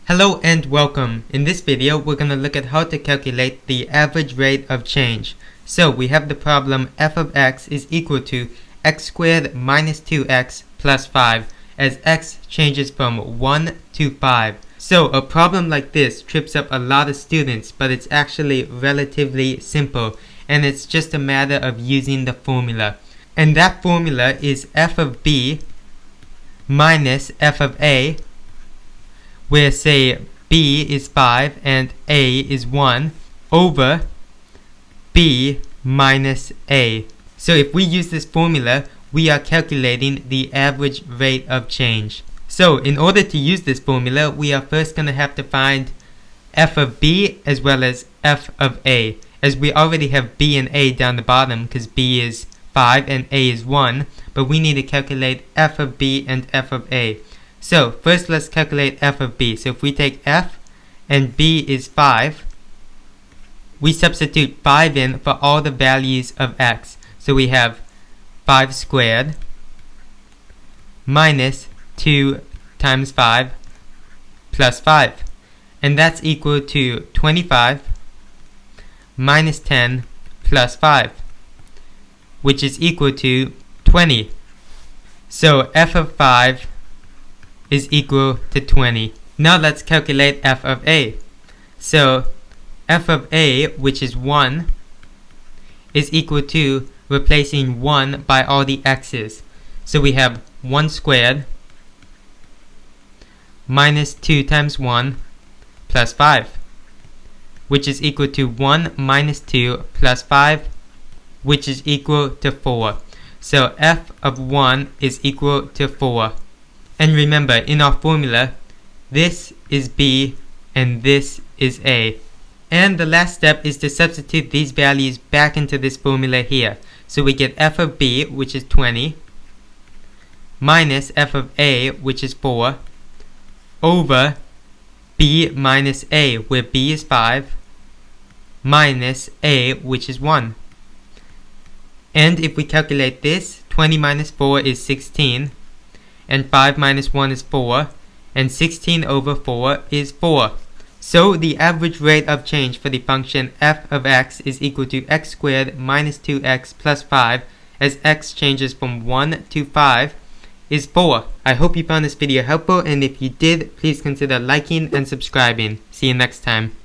Hello and welcome. In this video, we're going to look at how to calculate the average rate of change. So we have the problem f of x is equal to x squared minus 2x plus 5 as x changes from 1 to 5. So a problem like this trips up a lot of students, but it's actually relatively simple, and it's just a matter of using the formula. And that formula is f of b minus f of a, where say b is 5 and a is 1, over b minus a. So if we use this formula, we are calculating the average rate of change. So in order to use this formula, we are first going to have to find f of b as well as f of a. As we already have b and a down the bottom because b is 5 and a is 1, but we need to calculate f of b and f of a. So first let's calculate f of b. So if we take f and b is 5, we substitute 5 in for all the values of x. So we have 5 squared minus 2 times 5 plus 5. And that's equal to 25 minus 10 plus 5, which is equal to 20. So f of 5 is equal to 20. Now let's calculate f of a. So f of a, which is 1, is equal to replacing 1 by all the x's. So we have 1 squared minus 2 times 1 plus 5, which is equal to 1 minus 2 plus 5, which is equal to 4. So f of 1 is equal to 4. And remember, in our formula, this is b and this is a. And the last step is to substitute these values back into this formula here. So we get f of b, which is 20, minus f of a, which is 4, over b minus a, where b is 5, minus a, which is 1. And if we calculate this, 20 minus 4 is 16, and 5 minus 1 is 4, and 16 over 4 is 4. So the average rate of change for the function f of x is equal to x squared minus 2x plus 5 as x changes from 1 to 5 is 4. I hope you found this video helpful, and if you did, please consider liking and subscribing. See you next time.